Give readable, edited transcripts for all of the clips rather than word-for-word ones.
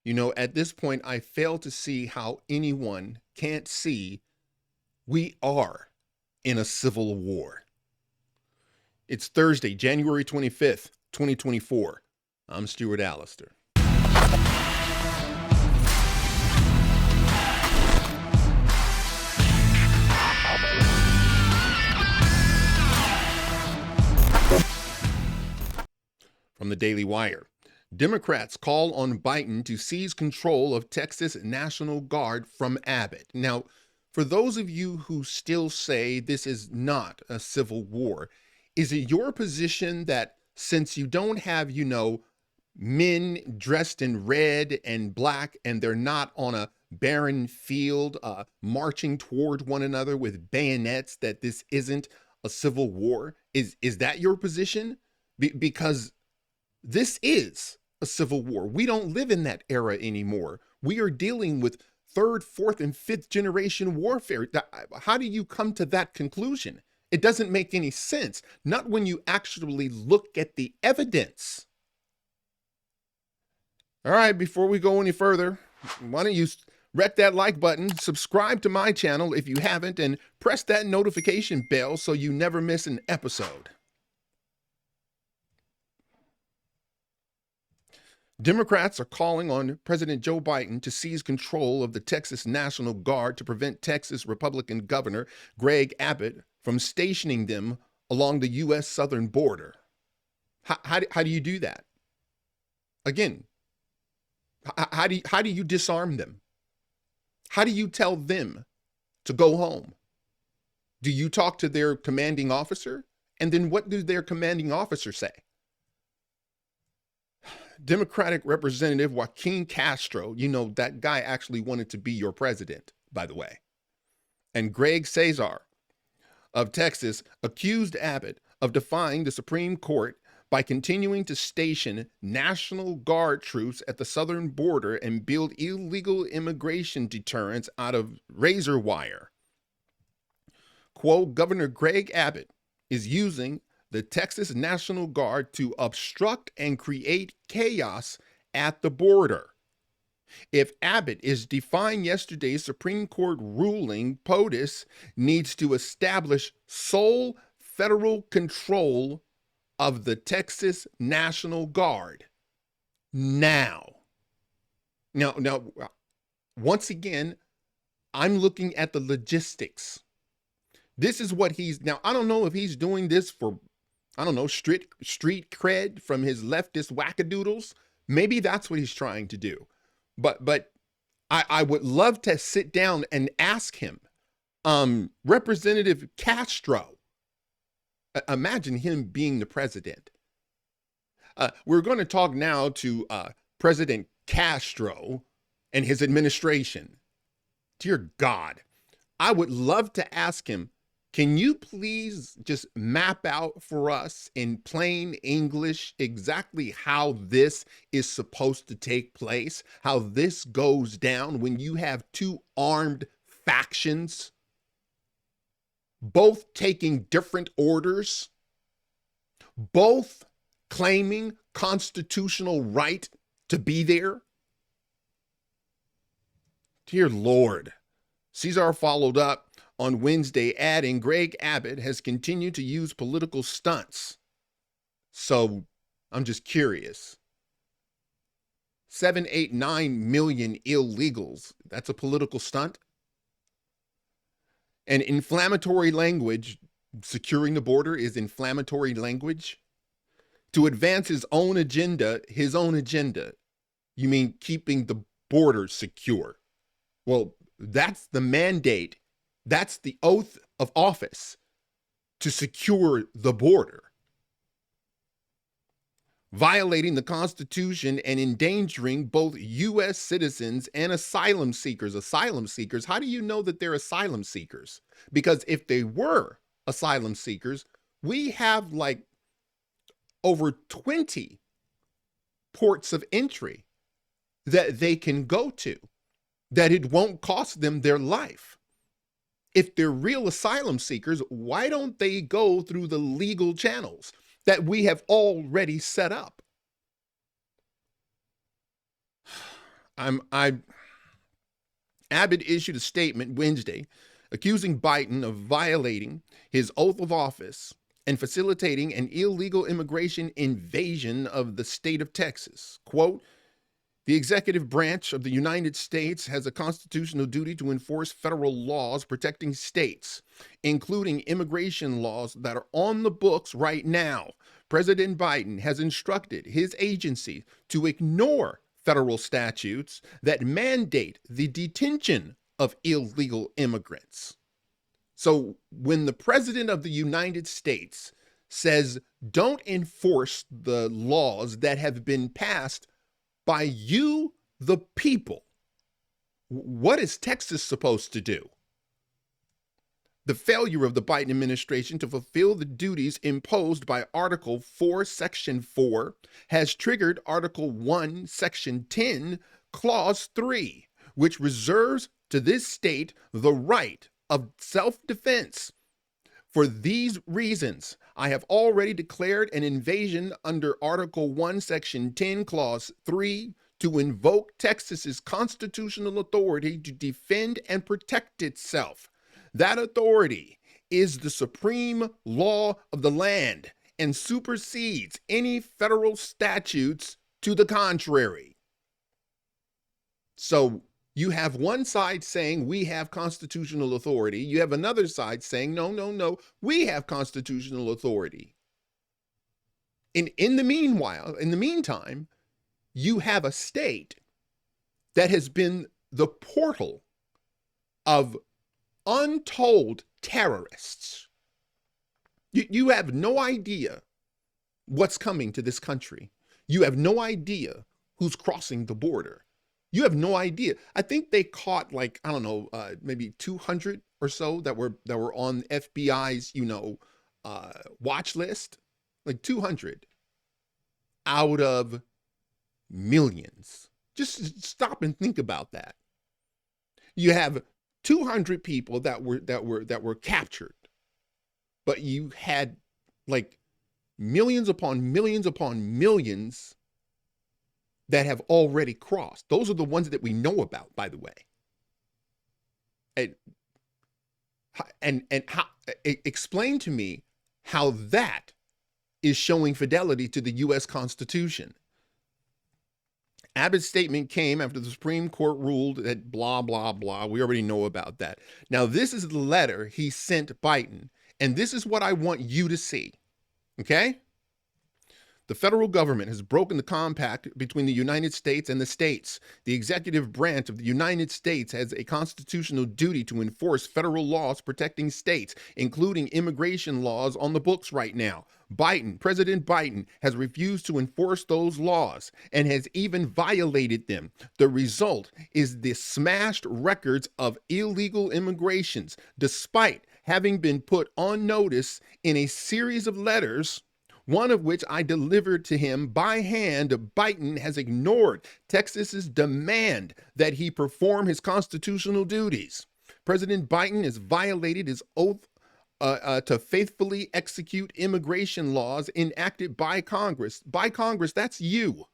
You know, at this point, I fail to see how anyone can't see we are in a civil war. It's Thursday, January 25th, 2024. I'm Stuart Allister. From the Daily Wire, Democrats call on Biden to seize control of Texas National Guard from Abbott. Now, for those of you who still say this is not a civil war, is it your position that since you don't have, men dressed in red and black and they're not on a barren field marching toward one another with bayonets, that this isn't a civil war? Is that your position? Because this is a civil war. We don't live in that era anymore. We are dealing with third, fourth, and fifth generation warfare. How do you come to that conclusion? It doesn't make any sense, not when you actually look at the evidence. All right, before we go any further, why don't you wreck that like button, subscribe to my channel if you haven't, and press that notification bell so you never miss an episode. Democrats are calling on President Joe Biden to seize control of the Texas National Guard to prevent Texas Republican Governor Greg Abbott from stationing them along the U.S. southern border. How do you do that? Again, how do you disarm them? How do you tell them to go home? Do you talk to their commanding officer? And then what does their commanding officer say? Democratic Representative Joaquin Castro, that guy actually wanted to be your president, by the way, and Greg Tsae of Texas accused Abbott of defying the Supreme Court by continuing to station National Guard troops at the southern border and build illegal immigration deterrents out of razor wire. Quote, Governor Greg Abbott is using the Texas National Guard to obstruct and create chaos at the border. If Abbott is defying yesterday's Supreme Court ruling, POTUS needs to establish sole federal control of the Texas National Guard now. Now, once again, I'm looking at the logistics. This is what now, I don't know if he's doing this for, street cred from his leftist wackadoodles. Maybe that's what he's trying to do. But I would love to sit down and ask him, Representative Castro, imagine him being the president. We're going to talk now to President Castro and his administration. Dear God, I would love to ask him, can you please just map out for us in plain English exactly how this is supposed to take place, how this goes down when you have two armed factions, both taking different orders, both claiming constitutional right to be there? Dear Lord. Cesar followed up on Wednesday, adding Greg Abbott has continued to use political stunts. So I'm just curious. 7, 8, 9 million illegals. That's a political stunt? And inflammatory language, securing the border is inflammatory language? To advance his own agenda. You mean keeping the border secure? Well, that's the mandate. That's the oath of office, to secure the border. Violating the Constitution and endangering both U.S. citizens and asylum seekers. Asylum seekers, how do you know that they're asylum seekers? Because if they were asylum seekers, we have like over 20 ports of entry that they can go to, that it won't cost them their life. If they're real asylum seekers, why don't they go through the legal channels that we have already set up? I Abbott issued a statement Wednesday accusing Biden of violating his oath of office and facilitating an illegal immigration invasion of the state of Texas. Quote, the executive branch of the United States has a constitutional duty to enforce federal laws protecting states, including immigration laws that are on the books right now. President Biden has instructed his agency to ignore federal statutes that mandate the detention of illegal immigrants. So when the president of the United States says, don't enforce the laws that have been passed by you, the people, what is Texas supposed to do? The failure of the Biden administration to fulfill the duties imposed by Article 4, Section 4 has triggered Article 1, Section 10, Clause 3, which reserves to this state the right of self-defense. For these reasons, I have already declared an invasion under Article 1, Section 10, Clause 3 to invoke Texas's constitutional authority to defend and protect itself. That authority is the supreme law of the land and supersedes any federal statutes to the contrary. So you have one side saying we have constitutional authority. You have another side saying, no, we have constitutional authority. In the meantime, you have a state that has been the portal of untold terrorists. You have no idea what's coming to this country. You have no idea who's crossing the border. You have no idea. I think they caught like, I don't know, maybe 200 or so that were on FBI's, watch list. Like 200 out of millions. Just stop and think about that. You have 200 people that were captured, but you had like millions upon millions upon millions that have already crossed. Those are the ones that we know about, by the way. And how, explain to me how that is showing fidelity to the U.S. Constitution. Abbott's statement came after the Supreme Court ruled that blah, blah, blah. We already know about that. Now, this is the letter he sent Biden, and this is what I want you to see, okay? The federal government has broken the compact between the United States and the states. The executive branch of the United States has a constitutional duty to enforce federal laws protecting states, including immigration laws on the books right now. President Biden has refused to enforce those laws and has even violated them. The result is the smashed records of illegal immigrations, despite having been put on notice in a series of letters, one of which I delivered to him by hand. Biden has ignored Texas's demand that he perform his constitutional duties. President Biden has violated his oath to faithfully execute immigration laws enacted by Congress. By Congress, that's you.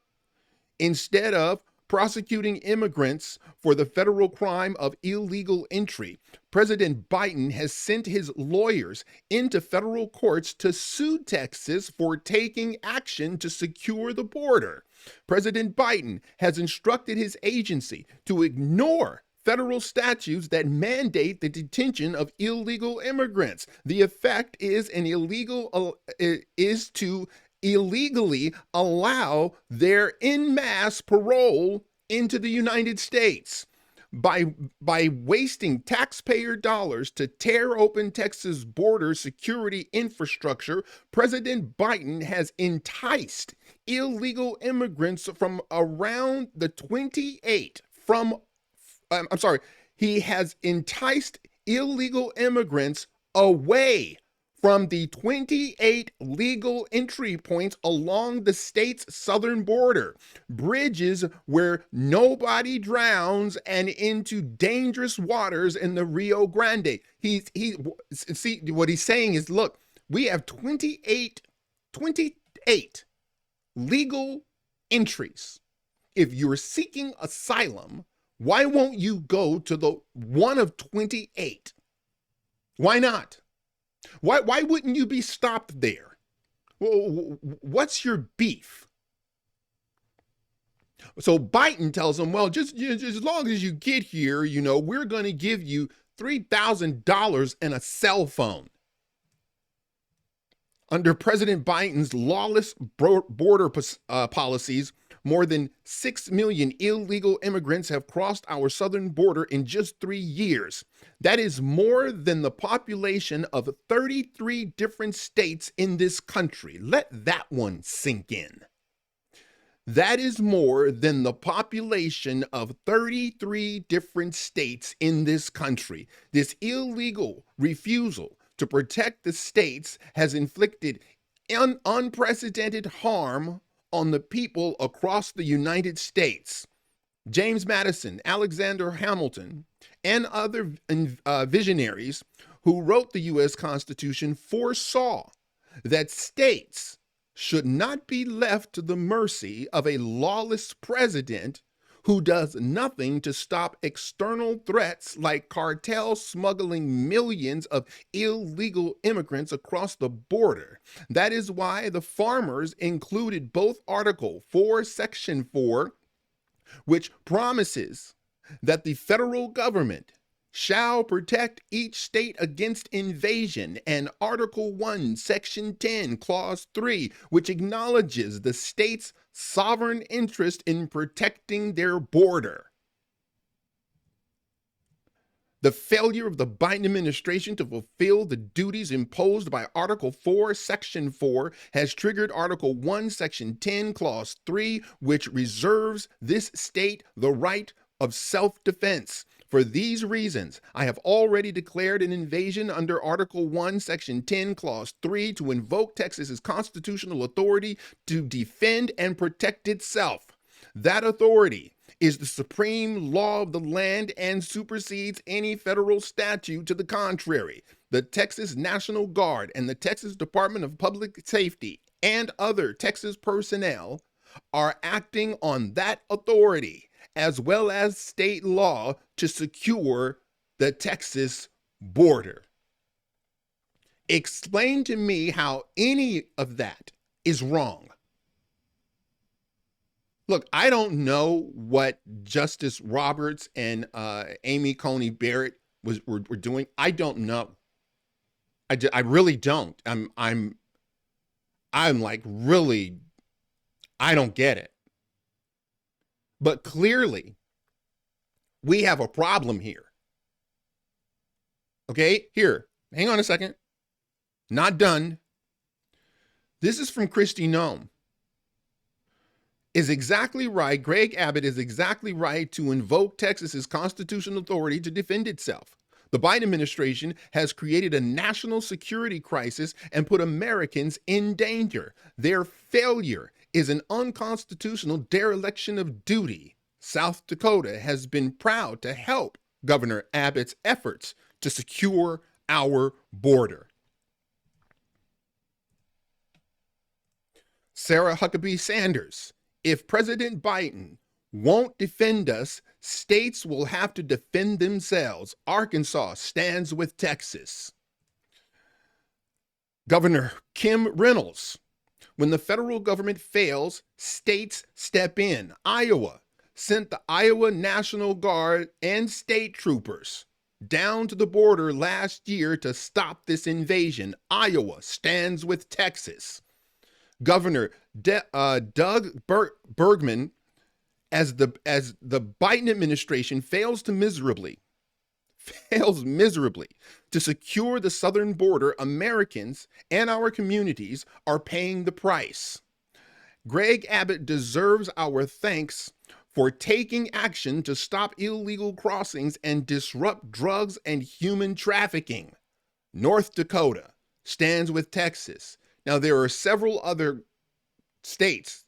Instead of prosecuting immigrants for the federal crime of illegal entry, President Biden has sent his lawyers into federal courts to sue Texas for taking action to secure the border. President Biden has instructed his agency to ignore federal statutes that mandate the detention of illegal immigrants. The effect is to illegally allow their en masse parole into the United States. By wasting taxpayer dollars to tear open Texas border security infrastructure, President Biden has enticed illegal immigrants from around the 28 from he has enticed illegal immigrants away from the 28 legal entry points along the state's southern border, bridges where nobody drowns, and into dangerous waters in the Rio Grande. See, what he's saying is, look, we have 28 legal entries If you're seeking asylum, why won't you go to the one of 28? Why not? Why wouldn't you be stopped there? What's your beef? So Biden tells them, well, just as long as you get here, we're going to give you $3,000 and a cell phone. Under President Biden's lawless border policies, more than 6 million illegal immigrants have crossed our southern border in just 3 years. That is more than the population of 33 different states in this country. Let that one sink in. That is more than the population of 33 different states in this country. This illegal refusal to protect the states has inflicted unprecedented harm on the people across the United States. James Madison, Alexander Hamilton, and other visionaries who wrote the U.S. Constitution foresaw that states should not be left to the mercy of a lawless president who does nothing to stop external threats like cartels smuggling millions of illegal immigrants across the border. That is why the farmers included both Article 4, Section 4, which promises that the federal government shall protect each state against invasion, and Article 1, Section 10, Clause 3, which acknowledges the state's sovereign interest in protecting their border. The failure of the Biden administration to fulfill the duties imposed by Article 4, Section 4 has triggered Article 1, Section 10, Clause 3, which reserves this state the right of self-defense. For these reasons, I have already declared an invasion under Article 1, Section 10, Clause 3 to invoke Texas's constitutional authority to defend and protect itself. That authority is the supreme law of the land and supersedes any federal statute to the contrary. The Texas National Guard and the Texas Department of Public Safety and other Texas personnel are acting on that authority, as well as state law, to secure the Texas border. Explain to me how any of that is wrong. Look, I don't know what Justice Roberts and Amy Coney Barrett were doing. I don't know. I really don't. I'm like, really, I don't get it. But clearly, we have a problem here. Okay, here, hang on a second. Not done. This is from Kristi Noem. Is exactly right. Greg Abbott is exactly right to invoke Texas's constitutional authority to defend itself. The Biden administration has created a national security crisis and put Americans in danger. Their failure is an unconstitutional dereliction of duty. South Dakota has been proud to help Governor Abbott's efforts to secure our border. Sarah Huckabee Sanders. If President Biden won't defend us, states will have to defend themselves. Arkansas stands with Texas. Governor Kim Reynolds. When the federal government fails, states step in. Iowa sent the Iowa National Guard and state troopers down to the border last year to stop this invasion. Iowa stands with Texas. Governor Doug Bergman, as the Biden administration fails miserably to secure the southern border, Americans and our communities are paying the price. Greg Abbott deserves our thanks for taking action to stop illegal crossings and disrupt drugs and human trafficking. North Dakota stands with Texas. Now, there are several other states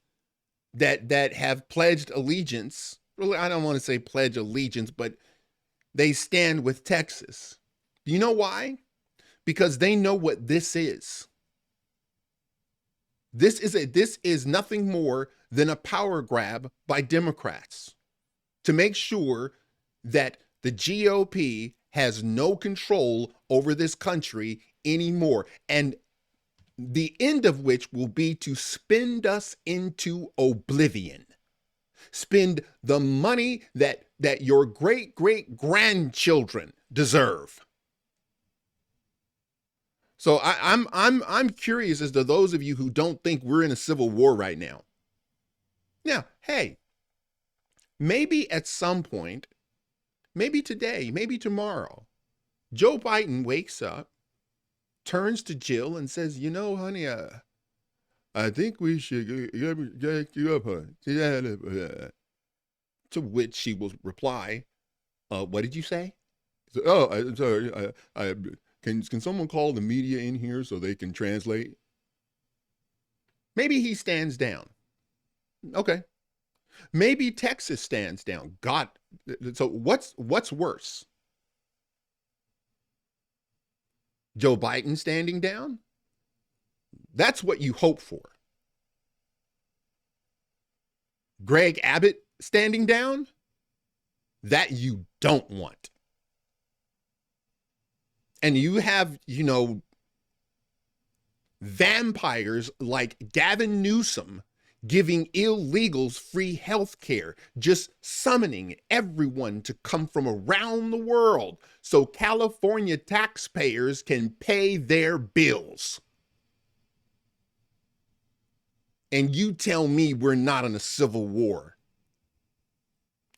that have pledged allegiance. Really, I don't want to say pledge allegiance, but they stand with Texas. Do you know why? Because they know what this is. This is nothing more than a power grab by Democrats to make sure that the GOP has no control over this country anymore. And the end of which will be to spend us into oblivion. Spend the money that your great grandchildren deserve. So I'm curious as to those of you who don't think we're in a civil war right now. Now, hey, maybe at some point, maybe today, maybe tomorrow, Joe Biden wakes up, turns to Jill and says, "You know, honey, I think we should get you up, honey." To which she will reply, "What did you say?" So, "Oh, I'm sorry. Can someone call the media in here so they can translate?" Maybe he stands down. Okay. Maybe Texas stands down. God. So what's worse? Joe Biden standing down? That's what you hope for. Greg Abbott standing down? That you don't want. And you have, vampires like Gavin Newsom giving illegals free health care, just summoning everyone to come from around the world so California taxpayers can pay their bills. And you tell me we're not in a civil war.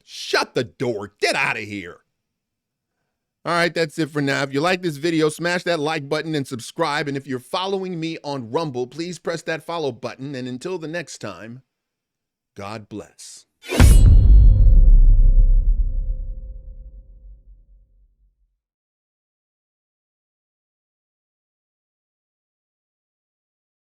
Shut the door. Get out of here. All right, that's it for now. If you like this video, smash that like button and subscribe. And if you're following me on Rumble, please press that follow button. And until the next time, God bless.